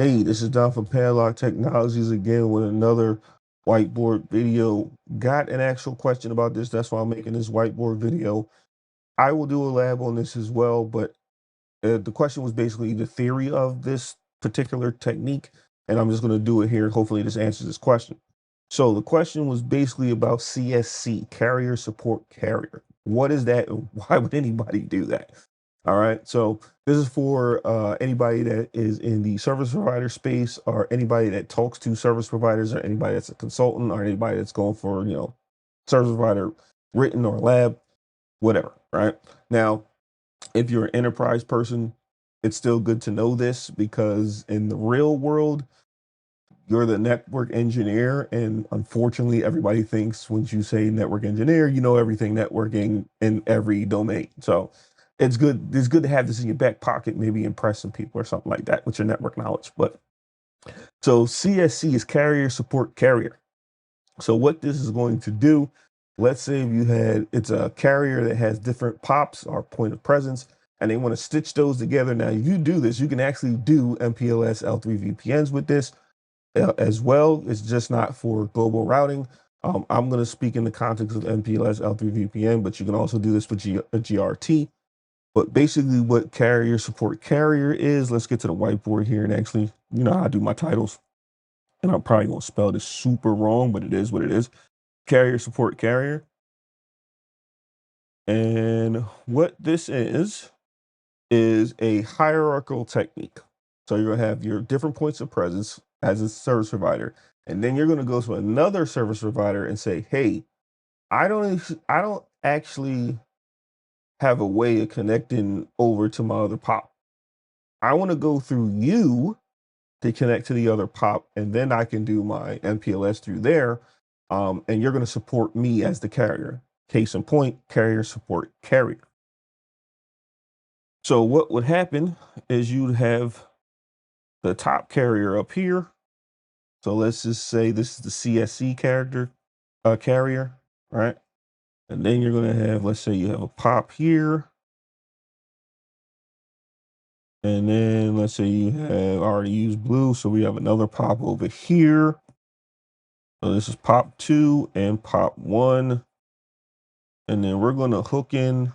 Hey, this is Don from Padlock Technologies again with another whiteboard video. Got an actual question about this. That's why I'm making this whiteboard video. I will do a lab on this as well, but the question was basically the theory of this particular technique, and I'm just going to do it here. Hopefully, this answers this question. So the question was basically about CSC, carrier support carrier. What is that, and why would anybody do that? All right, so this is for anybody that is in the service provider space, or anybody that talks to service providers, or anybody that's a consultant, or anybody that's going for service provider written or lab, whatever. Right now, if you're an enterprise person, it's still good to know this because in the real world, you're the network engineer. And unfortunately, everybody thinks when you say network engineer, you know everything networking in every domain. So it's good. It's good to have this in your back pocket, maybe impress some people or something like that with your network knowledge. But so CSC is carrier support carrier. So what this is going to do, let's say if you had, it's a carrier that has different pops or point of presence, and they want to stitch those together. Now, if you do this, you can actually do MPLS L3 VPNs with this as well. It's just not for global routing. I'm going to speak in the context of MPLS L3 VPN, but you can also do this with GRT. But basically what carrier support carrier is, let's get to the whiteboard here and actually, you know how I do my titles. And I'm probably going to spell this super wrong, but it is what it is. Carrier support carrier. And what this is a hierarchical technique. So you're going to have your different points of presence as a service provider. And then you're going to go to another service provider and say, hey, I don't actually have a way of connecting over to my other pop. I want to go through you to connect to the other pop, and then I can do my MPLS through there. And you're going to support me as the carrier. Case in point, carrier support carrier. So what would happen is you'd have the top carrier up here. So let's just say this is the CSC carrier, right? And then you're going to have, let's say you have a pop here. And then let's say you have already used blue. So we have another pop over here. So this is pop 2 and pop 1. And then we're going to hook in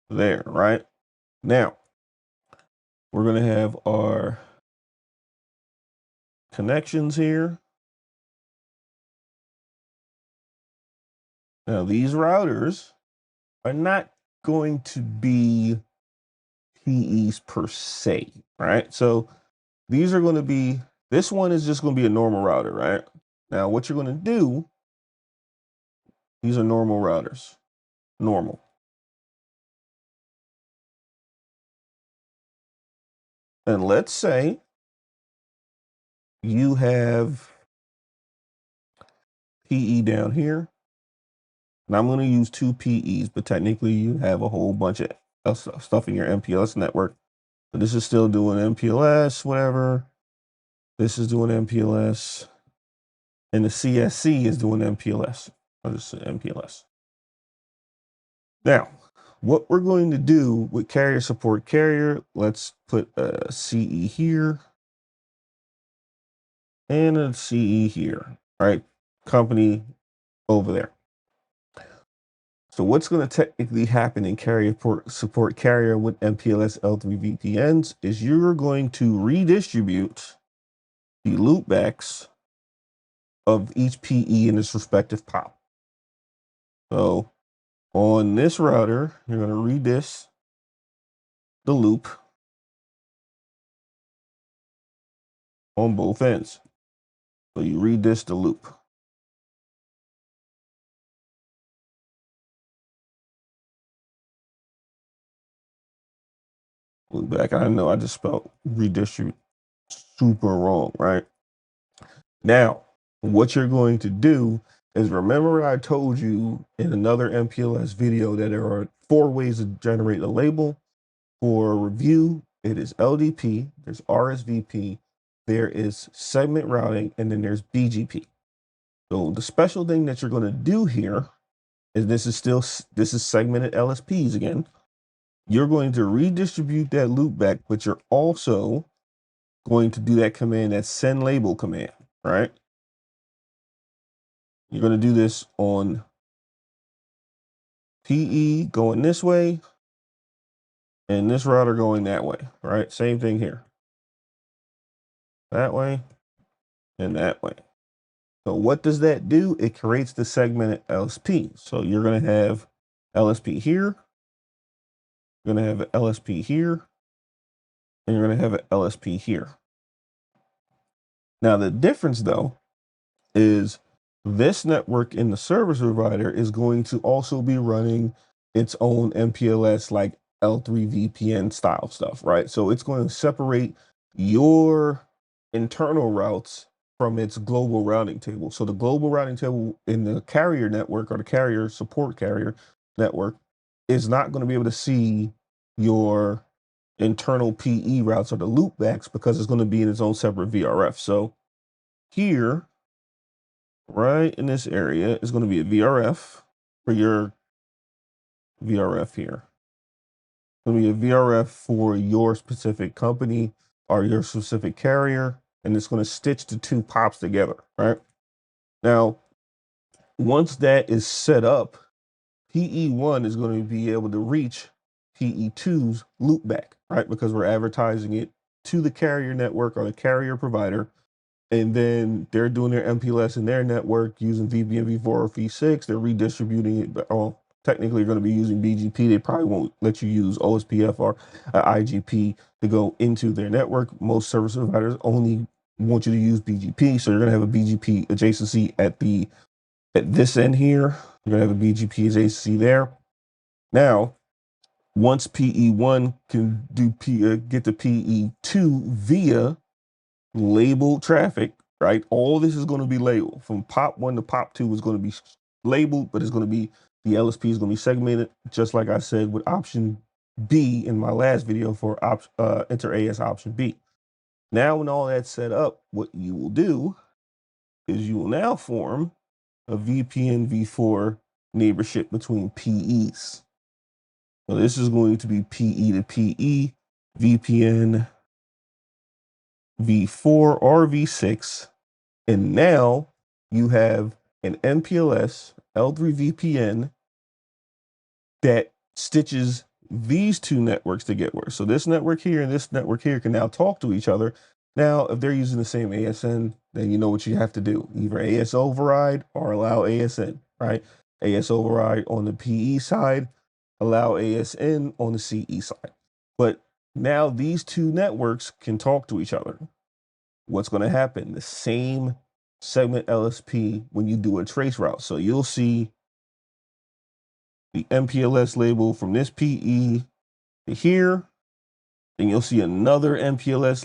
there, right? Now, we're going to have our connections here. Now, these routers are not going to be PEs per se, right? So these are going to be, this one is just going to be a normal router, right? Now, what you're going to do, these are normal routers, normal. And let's say you have PE down here. And I'm going to use 2 PEs, but technically you have a whole bunch of stuff in your MPLS network. But this is still doing MPLS, whatever. This is doing MPLS. And the CSC is doing MPLS. I'll just say MPLS. Now, what we're going to do with carrier support carrier, let's put a CE here and a CE here, right? Company over there. So what's going to technically happen in carrier support carrier with MPLS L3 VPNs is you're going to redistribute the loopbacks of each PE in its respective pop. So on this router, you're going to redis the loop on both ends. So you redis the loop. Loop back. I know I just spelled redistribute super wrong, right? Now, what you're going to do is remember I told you in another MPLS video that there are 4 ways to generate a label. For review, it is LDP, there's RSVP, there is segment routing, and then there's BGP. So the special thing that you're going to do here is this is segmented LSPs again. You're going to redistribute that loopback, but you're also going to do that command, that send label command, right? You're going to do this on PE going this way and this router going that way, right? Same thing here. That way and that way. So what does that do? It creates the segmented LSP. So you're going to have LSP here. You're going to have an LSP here. And you're going to have an LSP here. Now the difference though is this network in the service provider is going to also be running its own MPLS like L3 VPN style stuff, right? So it's going to separate your internal routes from its global routing table. So the global routing table in the carrier network or the carrier support carrier network is not going to be able to see your internal PE routes or the loopbacks because it's going to be in its own separate VRF. So here, right in this area is going to be a VRF for your VRF here. It's going to be a VRF for your specific company or your specific carrier, and it's going to stitch the two pops together, right? Now, once that is set up, PE1 is going to be able to reach PE2's loopback, right? Because we're advertising it to the carrier network or the carrier provider. And then they're doing their MPLS in their network using VPN v4 or v6. They're redistributing it, but technically you're going to be using BGP. They probably won't let you use OSPF or IGP to go into their network. Most service providers only want you to use BGP. So you're going to have a BGP adjacency at this end here. You're going to have a BGP adjacency there. Now, once PE1 can get to PE2 via labeled traffic, right? All this is going to be labeled from POP 1 to POP 2 is going to be labeled, but it's going to be, the LSP is going to be segmented, just like I said with option B in my last video for enter A as option B. Now, when all that's set up, what you will do is you will now form a VPN v4 neighborship between PEs. So this is going to be PE to PE, VPN v4 or v6. And now you have an MPLS L3 VPN that stitches these two networks together. So this network here and this network here can now talk to each other. Now, if they're using the same ASN, then you know what you have to do. Either AS override or allow ASN, right? AS override on the PE side, allow ASN on the CE side. But now these two networks can talk to each other. What's going to happen? The same segment LSP when you do a trace route. So you'll see the MPLS label from this PE to here, and you'll see another MPLS,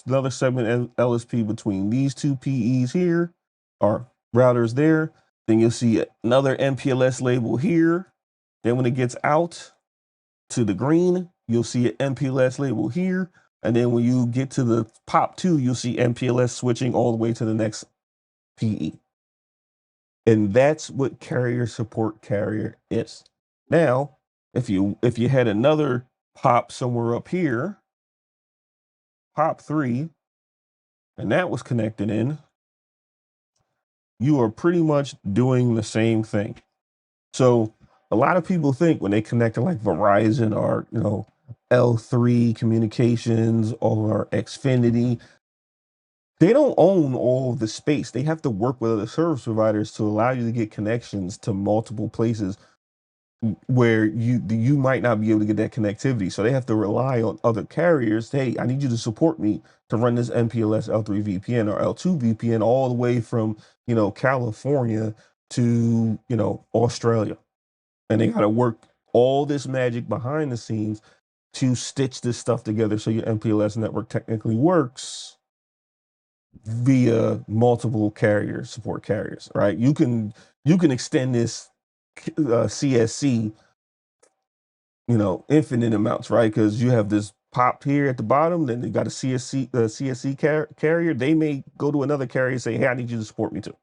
another segment LSP between these two PEs here, or routers there. Then you'll see another MPLS label here. Then when it gets out to the green, you'll see an MPLS label here. And then when you get to the POP 2, you'll see MPLS switching all the way to the next PE. And that's what carrier support carrier is. Now, if you had another POP somewhere up here, POP 3, and that was connected in, you are pretty much doing the same thing. So a lot of people think when they connect to like Verizon or, L3 Communications or Xfinity, they don't own all of the space. They have to work with other service providers to allow you to get connections to multiple places where you might not be able to get that connectivity. So they have to rely on other carriers. Hey, I need you to support me to run this MPLS L3 VPN or L2 VPN all the way from, California to, Australia. And they got to work all this magic behind the scenes to stitch this stuff together so your MPLS network technically works via multiple carrier support carriers, right? You can extend this CSC, infinite amounts, right? Because you have this pop here at the bottom, then you got a CSC carrier. They may go to another carrier and say, hey, I need you to support me too.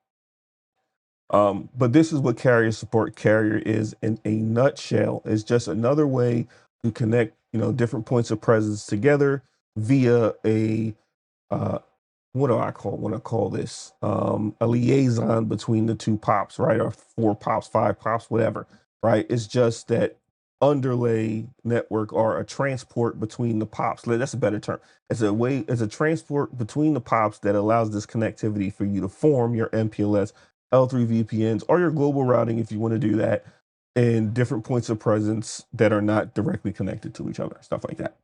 But this is what carrier support carrier is in a nutshell. It's just another way to connect, different points of presence together via a uh, what do I want to call this? A liaison between the two pops, right? Or four pops, five pops, whatever, right? It's just that underlay network or a transport between the pops. That's a better term. It's a transport between the pops that allows this connectivity for you to form your MPLS L3 VPNs or your global routing if you want to do that in different points of presence that are not directly connected to each other, stuff like that.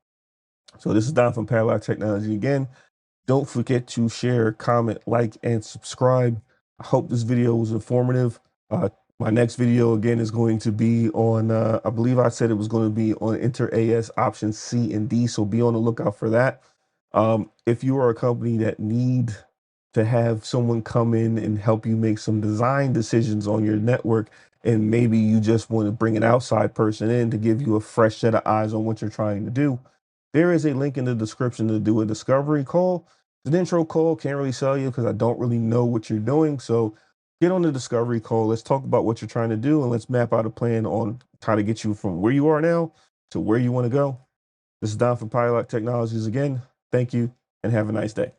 So this is Don from Padlock Technology again. Don't forget to share, comment, like, and subscribe. I hope this video was informative. My next video again is going to be on, I believe I said it was going to be on Inter AS options C and D, so be on the lookout for that. If you are a company that need to have someone come in and help you make some design decisions on your network, and maybe you just want to bring an outside person in to give you a fresh set of eyes on what you're trying to do, there is a link in the description to do a discovery call. It's an intro call, can't really sell you because I don't really know what you're doing. So get on the discovery call. Let's talk about what you're trying to do and let's map out a plan on how to get you from where you are now to where you want to go. This is Don from Pilot Technologies again. Thank you and have a nice day.